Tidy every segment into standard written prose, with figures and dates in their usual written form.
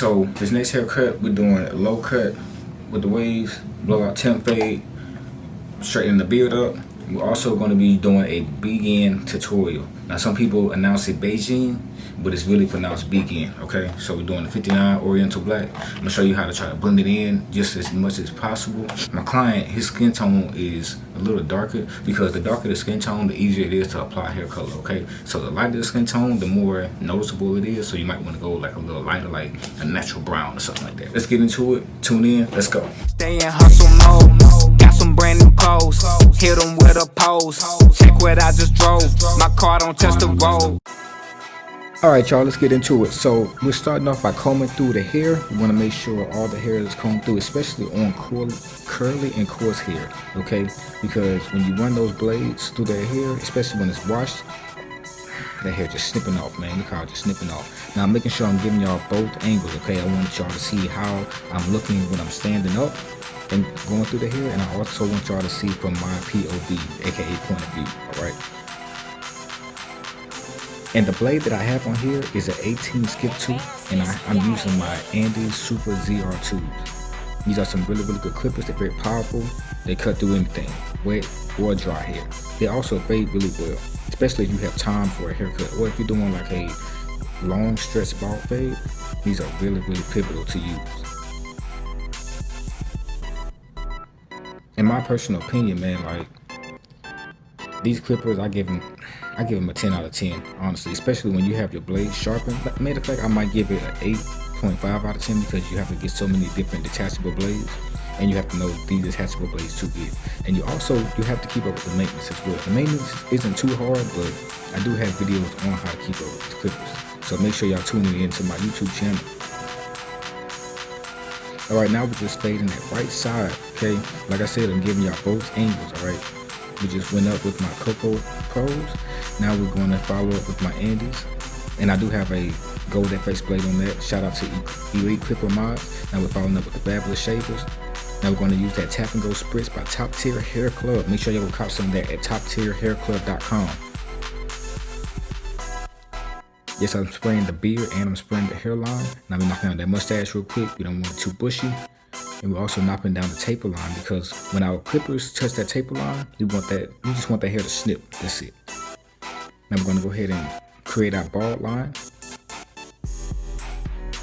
So this next haircut, we're doing a low cut with the waves, blowout temp fade, straightening the beard up. We're also going to be doing a Bigen tutorial. Now some people announce it Bigen, but it's really pronounced Bigen, okay? So we're doing the 59 Oriental Black. I'm gonna show you how to try to blend it in just as much as possible. My client, his skin tone is a little darker because the darker the skin tone, the easier it is to apply hair color, okay? So the lighter the skin tone, the more noticeable it is. So you might want to go like a little lighter, like a natural brown or something like that. Let's get into it. Tune in. Let's go. Stay in hustle mode. Got some brand new clothes. Hit them with a pose. Check what I just drove. My car don't touch the road. Alright y'all, let's get into it. So we're starting off by combing through the hair. We want to make sure all the hair is combed through, especially on curly and coarse hair, okay? Because when you run those blades through their hair, especially when it's washed, that hair just snipping off, man. Look how it's just snipping off. Now I'm making sure I'm giving y'all both angles, okay? I want y'all to see how I'm looking when I'm standing up and going through the hair, and I also want y'all to see from my POV, aka point of view, alright? And the blade that I have on here is an 18 skip tooth, and I'm using my Andy Super ZR tubes. These are some really good clippers. They're very powerful. They cut through anything, wet or dry hair. They also fade really well, especially if you have time for a haircut, or if you're doing like a long stretch bald fade. These are really pivotal to use. In my personal opinion, man, like these clippers, I give them a 10 out of 10, honestly, especially when you have your blade sharpened. Matter of fact, I might give it an 8.5 out of 10 because you have to get so many different detachable blades, and you have to know these detachable blades too big. And you have to keep up with the maintenance as well. The maintenance isn't too hard, but I do have videos on how to keep up with these clippers. So make sure y'all tuning into my YouTube channel. Alright, now we're just fading that right side, okay? Like I said, I'm giving y'all both angles, alright? We just went up with my Coco Pros. Now we're going to follow up with my Andes. And I do have a gold FX blade on that. Shout out to Elite Clipper Mods. Now we're following up with the Fabulous Shavers. Now we're going to use that Tap and Go Spritz by Top Tier Hair Club. Make sure y'all go cop some of that at toptierhairclub.com. Yes, I'm spraying the beard and I'm spraying the hairline. Now we're knocking out that mustache real quick. We don't want it too bushy. And we're also knocking down the taper line because when our clippers touch that taper line, we just want that hair to snip. That's it. Now we're going to go ahead and create our bald line.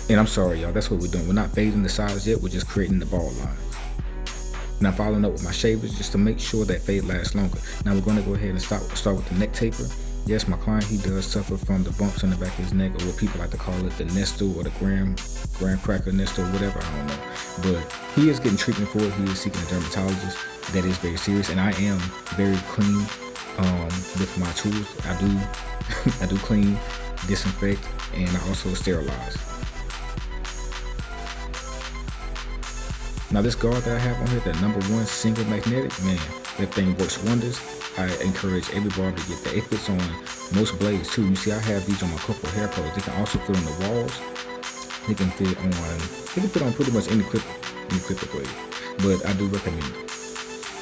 And I'm sorry, y'all, that's what we're doing. We're not fading the sides yet. We're just creating the bald line. Now following up with my shavers just to make sure that fade lasts longer. Now we're going to go ahead and start with the neck taper. Yes, my client, he does suffer from the bumps on the back of his neck, or what people like to call it, the nestle or the graham cracker nestle, whatever, I don't know. But he is getting treatment for it. He is seeking a dermatologist. That is very serious, and I am very clean with my tools. I do clean, disinfect, and I also sterilize. Now this guard that I have on here, that #1 single magnetic, man, that thing works wonders. I encourage every barber to get that. It fits on most blades too. You see, I have these on my couple hair pros. They can also fit on the walls. They can fit on pretty much any clipper blade. But I do recommend it.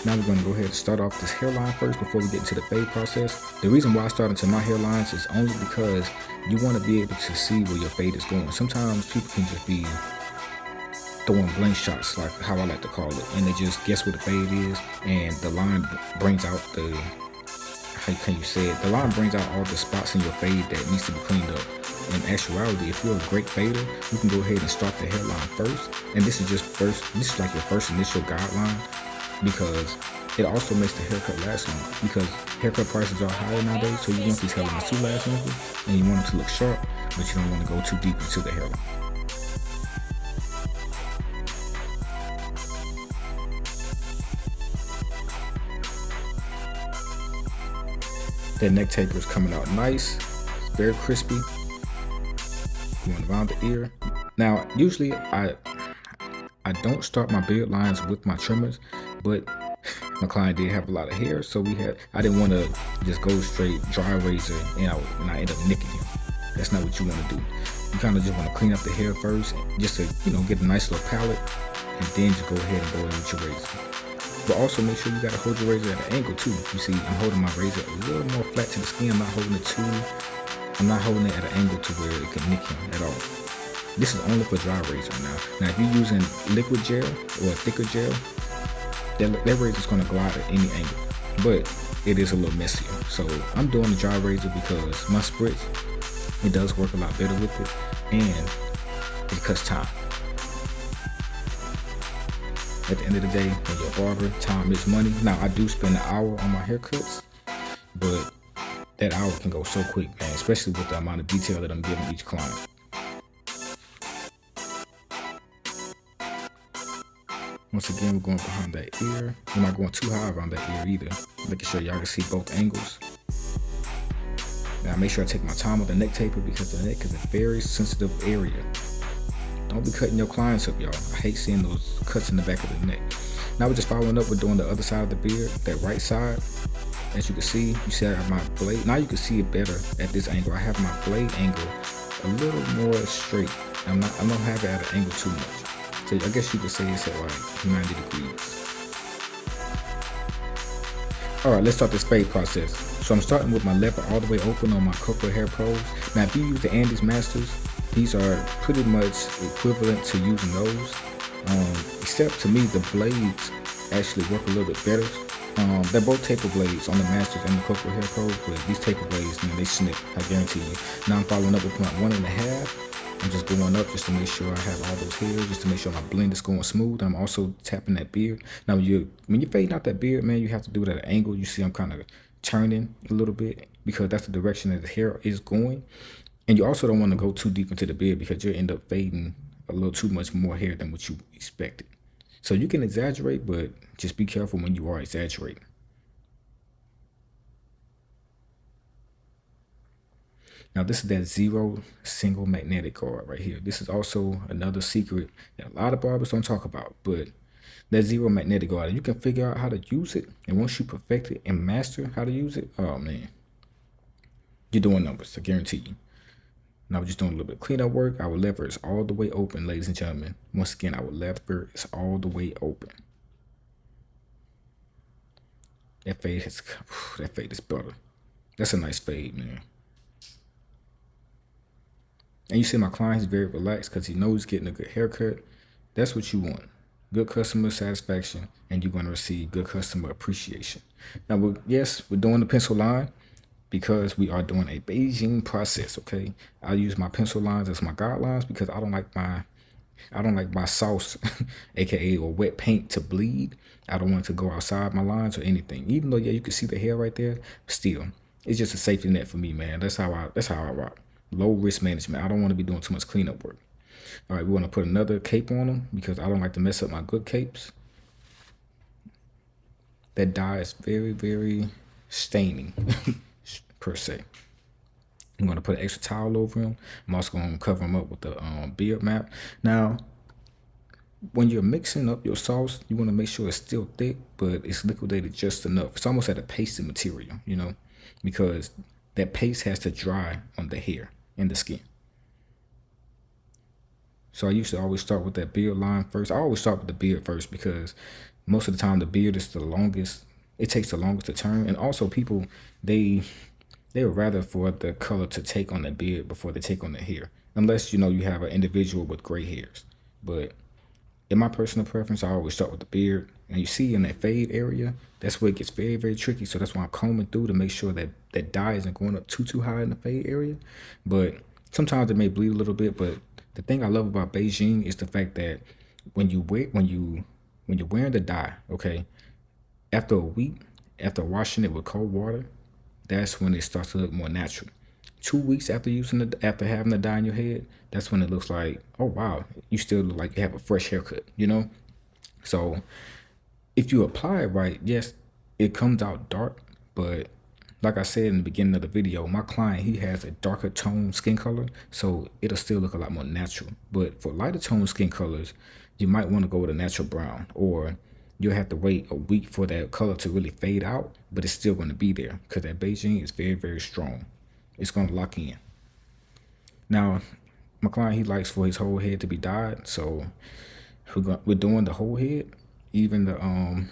Now we're going to go ahead and start off this hairline first before we get into the fade process. The reason why I start into my hairlines is only because you want to be able to see where your fade is going. Sometimes people can just be throwing blank shots, like how I like to call it, and they just guess what the fade is, and the line brings out the line brings out all the spots in your fade that needs to be cleaned up. In actuality, if you're a great fader, you can go ahead and start the hairline first, and this is like your first initial guideline, because it also makes the haircut last longer, because haircut prices are higher nowadays, so you want these hairlines to last longer, and you want them to look sharp, but you don't want to go too deep into the hairline. That neck taper is coming out nice. It's very crispy. Going around the ear. Now, usually I don't start my beard lines with my trimmers, but my client did have a lot of hair, so I didn't want to just go straight dry razor and I end up nicking him. That's not what you want to do. You kind of just want to clean up the hair first, just to get a nice little palette, and then just go ahead and go in with your razor. But also make sure you gotta hold your razor at an angle too. You see, I'm holding my razor a little more flat to the skin. I'm not holding it at an angle to where it can nick him at all. This is only for dry razor now. Now, if you're using liquid gel or a thicker gel, that razor is going to glide at any angle, but it is a little messier. So I'm doing the dry razor because my Spritz, it does work a lot better with it, and it cuts time. At the end of the day, when you're a barber, time is money. Now, I do spend an hour on my haircuts, but that hour can go so quick, man, especially with the amount of detail that I'm giving each client. Once again, we're going behind that ear. We're not going too high around that ear either. Making sure y'all can see both angles. Now, make sure I take my time with the neck taper because the neck is a very sensitive area. Don't be cutting your clients up, y'all. I hate seeing those cuts in the back of the neck. Now we're just following up with doing the other side of the beard, that right side. As you can see I have my blade. Now you can see it better at this angle. I have my blade angle a little more straight. I don't have it at an angle too much. So I guess you could say it's at like 90 degrees. Alright, let's start this fade process. So I'm starting with my lever all the way open on my corporate hair pros. Now if you use the Andes Masters, these are pretty much equivalent to using those. Except to me, the blades actually work a little bit better. They're both taper blades on the Masters and the corporate hair pros, but these taper blades, man, they snip, I guarantee you. Now I'm following up with my 1.5. I'm just going up just to make sure I have all those hairs, just to make sure my blend is going smooth. I'm also tapping that beard. Now, when you're fading out that beard, man, you have to do it at an angle. You see I'm kind of turning a little bit because that's the direction that the hair is going. And you also don't want to go too deep into the beard because you'll end up fading a little too much more hair than what you expected. So you can exaggerate, but just be careful when you are exaggerating. Now this is that 0 single magnetic guard right here. This is also another secret that a lot of barbers don't talk about, but that 0 magnetic guard, and you can figure out how to use it. And once you perfect it and master how to use it, oh man, you're doing numbers, I guarantee you. Now we're just doing a little bit of cleanup work. Our lever is all the way open, ladies and gentlemen. Once again, our lever is all the way open. That fade is better. That's a nice fade, man. And you see my client is very relaxed because he knows he's getting a good haircut. That's what you want. Good customer satisfaction, and you're going to receive good customer appreciation. Now, we're doing the pencil line because we are doing a Bigen process, okay? I use my pencil lines as my guidelines because I don't like my sauce, aka or wet paint, to bleed. I don't want it to go outside my lines or anything. Even though, yeah, you can see the hair right there, still, it's just a safety net for me, man. That's how I rock. Low risk management. I don't want to be doing too much cleanup work. All right, we want to put another cape on them because I don't like to mess up my good capes. That dye is very, very staining, per se. I'm going to put an extra towel over him. I'm also going to cover him up with the beard map. Now, when you're mixing up your sauce, you want to make sure it's still thick, but it's liquidated just enough. It's almost at a pasted material, you know, because that paste has to dry on the hair and the skin. So I used to always start with that beard line first. I always start with the beard first because most of the time the beard is the longest. It takes the longest to turn. And also people, they would rather for the color to take on the beard before they take on the hair. Unless, you know, you have an individual with gray hairs. But in my personal preference, I always start with the beard. And you see in that fade area, that's where it gets very, very tricky. So that's why I'm combing through to make sure that that dye isn't going up too high in the fade area. But sometimes it may bleed a little bit. But the thing I love about Bigen is the fact that when you're wearing the dye, okay, after a week, after washing it with cold water, that's when it starts to look more natural. 2 weeks after after having the dye in your head, that's when it looks like, oh wow, you still look like you have a fresh haircut, you know? So if you apply it right, yes, it comes out dark, but like I said in the beginning of the video, my client, he has a darker tone skin color, so it'll still look a lot more natural. But for lighter tone skin colors, you might want to go with a natural brown, or you'll have to wait a week for that color to really fade out, but it's still going to be there because that Bigen is very, very strong. It's going to lock in. Now, my client, he likes for his whole head to be dyed, so we're doing the whole head, even the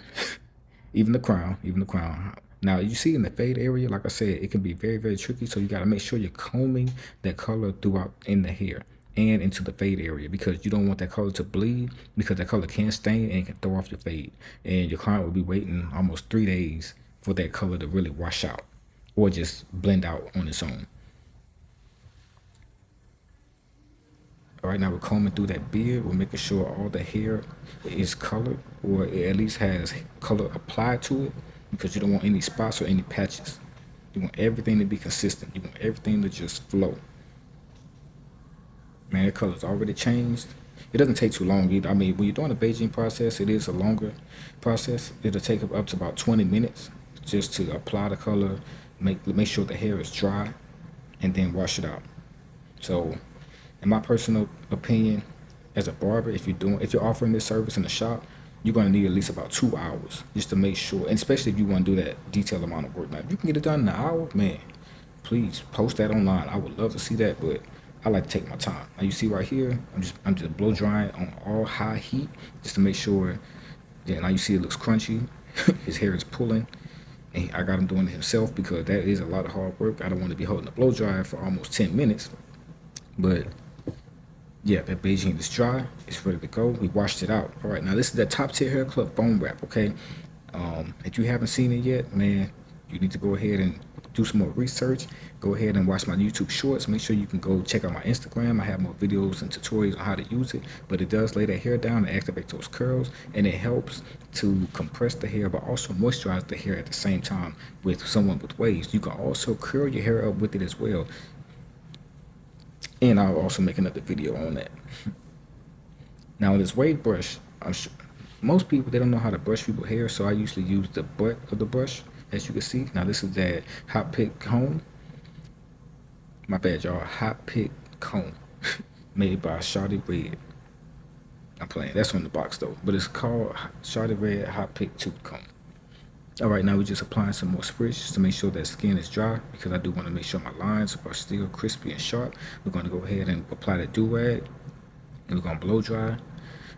even the crown. Now, you see in the fade area, like I said, it can be very, very tricky, so you got to make sure you're combing that color throughout in the hair. and into the fade area, because you don't want that color to bleed, because that color can stain and can throw off your fade, and your client will be waiting almost 3 days for that color to really wash out or just blend out on its own. All right, now we're combing through that beard. We're making sure all the hair is colored, or it at least has color applied to it, because you don't want any spots or any patches. You want everything to be consistent. You want everything to just flow. Man, the color's already changed. It doesn't take too long either. I mean, when you're doing the Bigen process, it is a longer process. It'll take up to about 20 minutes just to apply the color, make sure the hair is dry, and then wash it out. So, in my personal opinion, as a barber, if you're offering this service in the shop, you're going to need at least about 2 hours just to make sure, and especially if you want to do that detailed amount of work. Now, if you can get it done in an hour, man, please post that online. I would love to see that, but I like to take my time. Now, you see right here, I'm just blow drying on all high heat just to make sure. Yeah, now you see it looks crunchy. His hair is pulling, and I got him doing it himself because that is a lot of hard work. I don't want to be holding the blow dryer for almost 10 minutes, but yeah, that Bigen is dry. It's ready to go. We washed it out. All right, now this is that Top Tier Hair Club foam wrap, okay? If you haven't seen it yet, man, you need to go ahead and do some more research. Go ahead and watch my YouTube shorts. Make sure you can go check out my Instagram. I have more videos and tutorials on how to use it, but it does lay that hair down and activate those curls, and it helps to compress the hair, but also moisturize the hair at the same time. With someone with waves, you can also curl your hair up with it as well. And I'll also make another video on that. Now, this wave brush, I'm sure most people, they don't know how to brush people's hair, so I usually use the butt of the brush, as you can see. Now, this is that hot pick comb. My bad, y'all. Hot pick comb made by Sharpened. I'm playing. That's on the box though, but it's called Sharpened hot pick tooth comb. All right, now we're just applying some more Spritz to make sure that skin is dry, because I do want to make sure my lines are still crispy and sharp. We're going to go ahead and apply the do-rag, and we're going to blow dry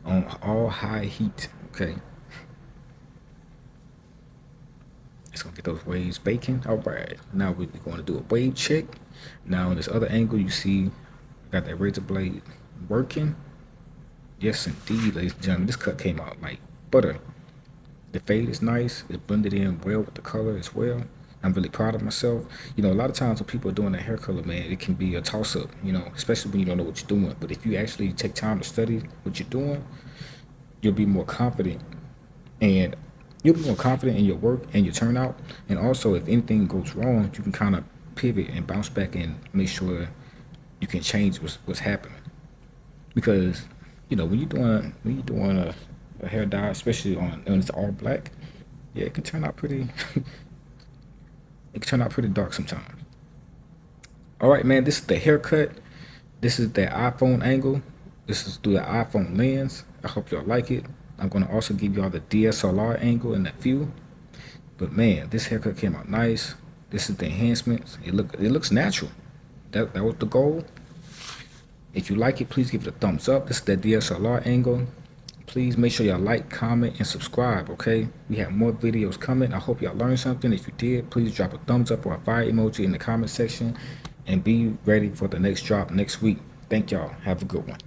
on all high heat, okay? It's going to get those waves baking. All right, now we're going to do a wave check. Now on this other angle, you see I got that razor blade working. Yes, indeed, ladies and gentlemen, this cut came out like butter. The fade is nice. It blended in well with the color as well. I'm really proud of myself. You know, a lot of times when people are doing their hair color, man, it can be a toss-up, you know, especially when you don't know what you're doing. But if you actually take time to study what you're doing, you'll be more confident. And you'll be more confident in your work and your turnout. And also, if anything goes wrong, you can kind of pivot and bounce back and make sure you can change what's happening. Because, you know, when you're doing a hair dye, especially when it's all black, yeah, it can turn out pretty it can turn out pretty dark sometimes. All right, man, this is the haircut. This is the iPhone angle. This is through the iPhone lens. I hope y'all like it. I'm going to also give y'all the DSLR angle in that view. But man, this haircut came out nice. This is the enhancements. It looks natural. That was the goal. If you like it, please give it a thumbs up. This is the DSLR angle. Please make sure y'all like, comment, and subscribe, okay? We have more videos coming. I hope y'all learned something. If you did, please drop a thumbs up or a fire emoji in the comment section, and be ready for the next drop next week. Thank y'all. Have a good one.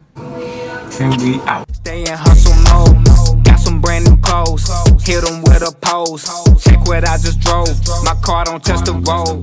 And we out. Stay in hustle mode. Got some brand new clothes. Hit them with a pose. Check what I just drove. My car don't touch the road.